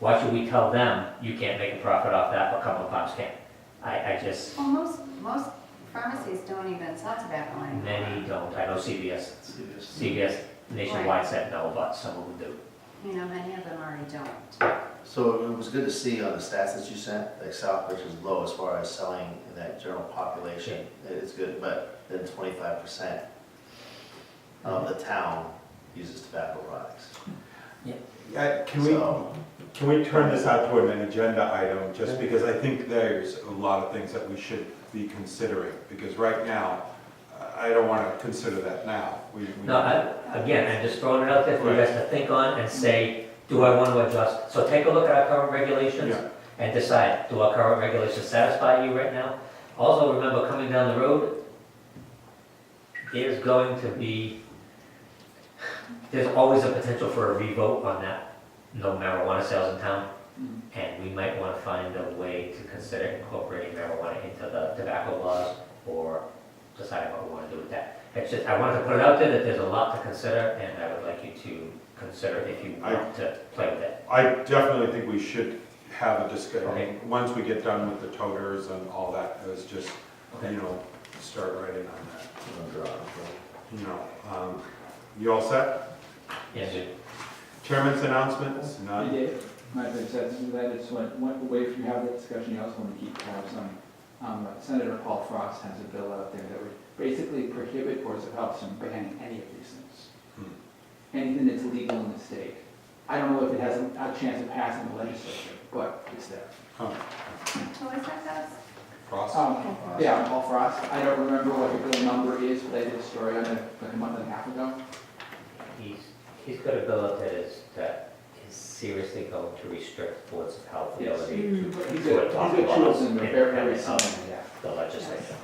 Why should we tell them you can't make a profit off that, but Cumberland Farms can? I just, Well, most pharmacies don't even sell tobacco anymore. many don't. I know CVS nationwide said no, but some of them do. You know, many of them already don't. So it was good to see on the stats that you sent, like Southbridge is low as far as selling in that general population. It's good, but then 25% of the town uses tobacco products. Can we turn this out to an agenda item, just because I think there's a lot of things that we should be considering, because right now, I don't want to consider that now. No, again, I'm just throwing it out there for you guys to think on and say, do I want to adjust? So take a look at our current regulations Yeah. and decide, do our current regulations satisfy you right now? Also, remember, coming down the road, there's always a potential for a revote on that, no marijuana sales in town. And we might want to find a way to consider incorporating marijuana into the tobacco laws or deciding what we want to do with that. It's just, I wanted to put it out there that there's a lot to consider, and I would like you to consider if you want to play with it. I definitely think we should have a discussion, Okay. once we get done with the toters and all that, it was just, Okay. start writing on that. You all set? Yes, Chairman's announcements? Hey None? Dave, my big sense is that I just want, way if you have that discussion, you also want to keep tabs on, Senator Paul Frost has a bill out there that would basically prohibit Boards of Health from banning any of these things. Anything that's legal in the state. I don't know if it has a chance of passing the legislature, but it's there. Huh. Who is that, guys? Frost? Yeah, Paul Frost. I don't remember what the bill number is, but I did a story on it like a month and a half ago. he's got a bill out there that is seriously going to restrict boards of health Yes. ability to He's put a top chosen, laws very, very independent similar, of yeah. the legislature.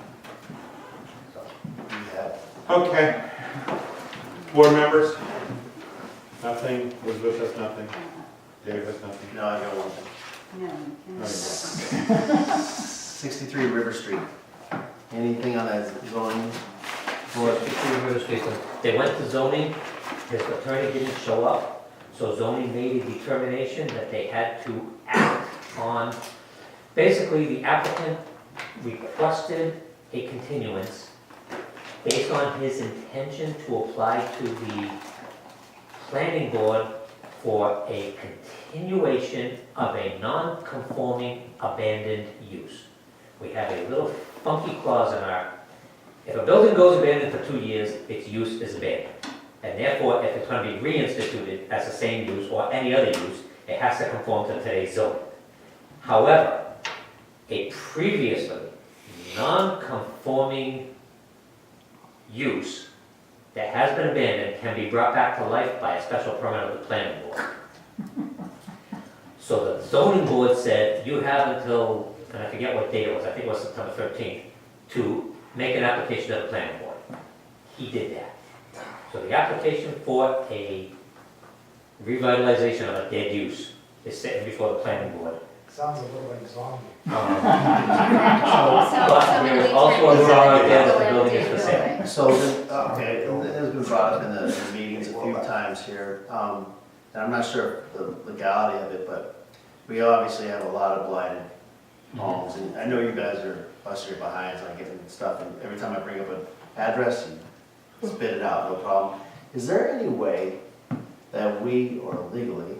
So, Yeah. Okay. Board members? Nothing? Elizabeth has nothing? Dave has nothing? No, I got one. No. Right. 63 River Street. Anything on that zoning board? They went to zoning, his attorney didn't show up, so zoning made a determination that they had to act on. Basically, the applicant requested a continuance based on his intention to apply to the planning board for a continuation of a non-conforming abandoned use. We have a little funky clause in our, if a building goes abandoned for 2 years, its use is abandoned. And therefore, if it's going to be reinstituted as the same use or any other use, it has to conform to today's zoning. However, a previously non-conforming use that has been abandoned can be brought back to life by a special permit of the planning board. So the zoning board said, you have until, and I forget what date it was, I think it was September 13th, to make an application to the planning board. He did that. So the application for a revitalization of a dead use is sitting before the planning board. Sounds a little like zombie. But there is also a law out there that the building is for sale. So, okay, it has been brought up in the meetings a few times here, and I'm not sure the legality of it, but we obviously have a lot of blighted homes, and I know you guys are busting your behinds on getting stuff, and every time I bring up an address, you spit it out, no problem. Is there any way that we, or legally,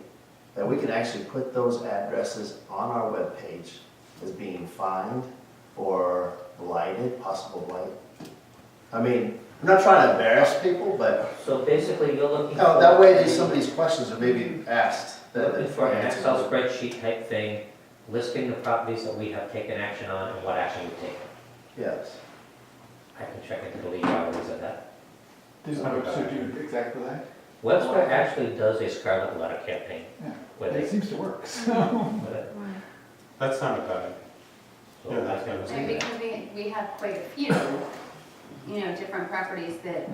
that we can actually put those addresses on our webpage as being fined or blighted, possible blight? I mean, I'm not trying to embarrass people, but So basically, you're looking for. no, that way some of these questions are maybe asked. Looking for an Excel spreadsheet type thing, listing the properties that we have taken action on and what action we've taken. Yes. I can check into the legalities of that. Does my website do exactly that? Webster actually does a scarlet letter campaign Yeah. where And it they, seems to work, so. That's not a bad so Yeah, that's I can- good. And because we have quite a few, different properties that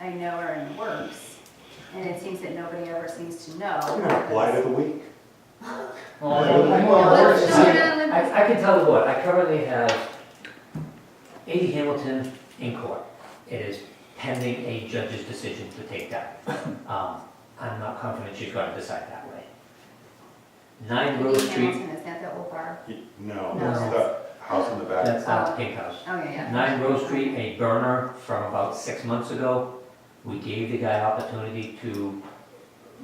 I know are in the works, and it seems that nobody ever seems to know. idea. Blight of the week? What's going on with this? I can tell the board, I currently have 80 Hamilton in court. It is pending a judge's decision to take that. I'm not confident she's going to decide that way. 9 Rose Street, Hamilton, is that the old bar? No, No. it's the house in the back. that's the pink house. Oh, yeah, yeah. 9 Rose Street, a burner from about 6 months ago. We gave the guy opportunity to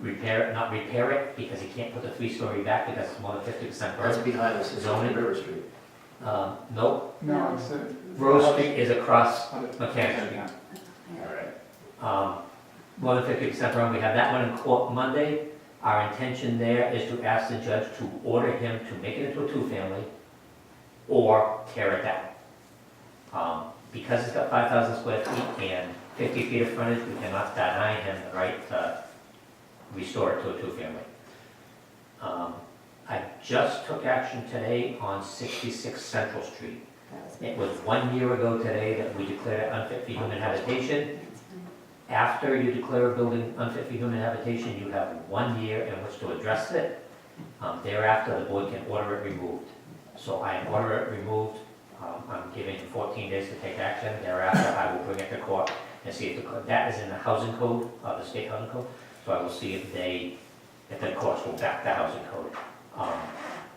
repair it, not repair it, because he can't put the 3-story back because it's more than 50% That's burn. behind us, it's Zoning. on River Street. Nope, No, it's a. Rose Street is across Mechanic Street. Yeah. All right. More than 50% burn. We have that one in court Monday. Our intention there is to ask the judge to order him to make it into a 2-family or tear it down. Because it's got 5,000 square feet and 50 feet of frontage, we cannot deny him the right to restore it to a 2-family. I just took action today on 66 Central Street. It was 1 year ago today that we declared it unfit for human habitation. After you declare a building unfit for human habitation, you have 1 year in which to address it. Thereafter, the board can order it removed. So I order it removed. I'm giving 14 days to take action. Thereafter, I will bring it to court and see if that is in the housing code, the state housing code. So I will see if the courts will back the housing code.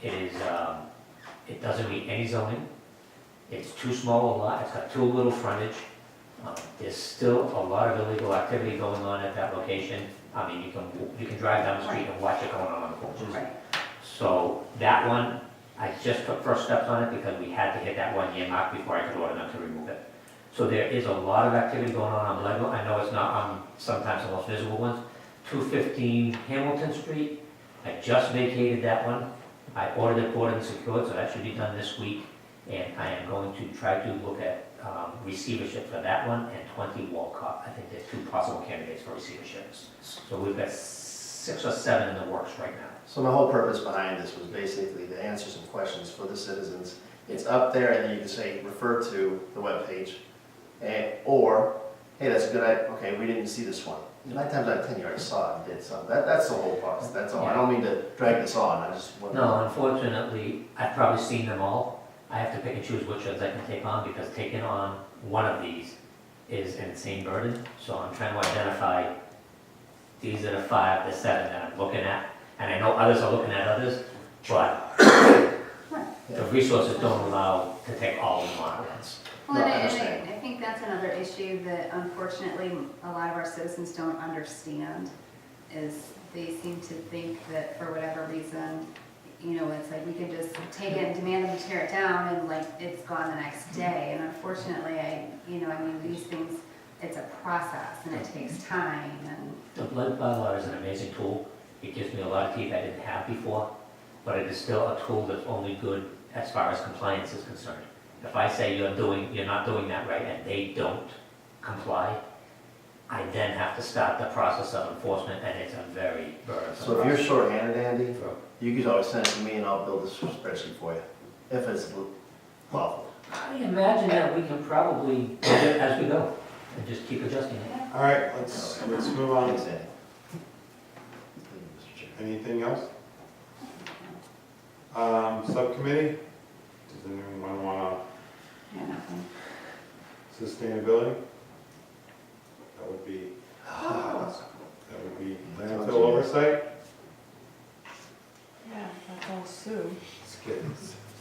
It doesn't meet any zoning. It's too small a lot. It's got too little frontage. There's still a lot of illegal activity going on at that location. I mean, you can drive down the street and watch it going on the porches. Right. So that one, I just took first steps on it because we had to hit that 1 year mark before I could order them to remove it. So there is a lot of activity going on Leadville. I know it's not sometimes the most visible ones. 215 Hamilton Street, I just vacated that one. I ordered it boarded and secured, so that should be done this week. And I am going to try to look at receivership for that one and 20 Walcott. I think there's 2 possible candidates for receiverships. So we've got 6 or 7 in the works right now. So my whole purpose behind this was basically to answer some questions for the citizens. It's up there, and then you can say, refer to the webpage, or, hey, that's a good idea, okay, we didn't see this one. 9 times out of 10, you already saw it and did something. That's the whole process, that's all. I don't mean to drag this on, I just want to. No, unfortunately, I've probably seen them all. I have to pick and choose which ones I can take on because taking on one of these is an insane burden. So I'm trying to identify, these are the 5, the 7 that I'm looking at. And I know others are looking at others, but the resources don't allow to take all of them on at once. Well, No, I and understand. I think that's another issue that unfortunately a lot of our citizens don't understand, is they seem to think that for whatever reason, you know, it's like we can just take it and demand them to tear it down and like it's gone the next day. And unfortunately, I mean, these things, it's a process and it takes time and. The blood bylaw is an amazing tool. It gives me a lot of teeth I didn't have before, but it is still a tool that's only good as far as compliance is concerned. If I say you're not doing that right and they don't comply, I then have to start the process of enforcement and it's a very burdensome So if you're process. short-handed, Andy, So, you could always send it to me and I'll build a spreadsheet for you, if it's lawful. I imagine that we can probably do it as we go and just keep adjusting it. All right, let's move on. Thanks, Andy. Mr. Chair. Anything else? Subcommittee? Does anyone want Yeah, nothing. sustainability? That would be landfill oversight. Yeah, that's all Sue,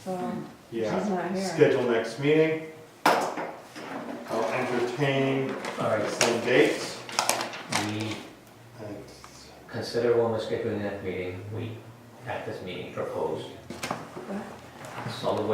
so Yeah. she's not here. Schedule next meeting. I'll entertain All right, some dates. we And consider when we're scheduling that meeting, at this meeting proposed solid waste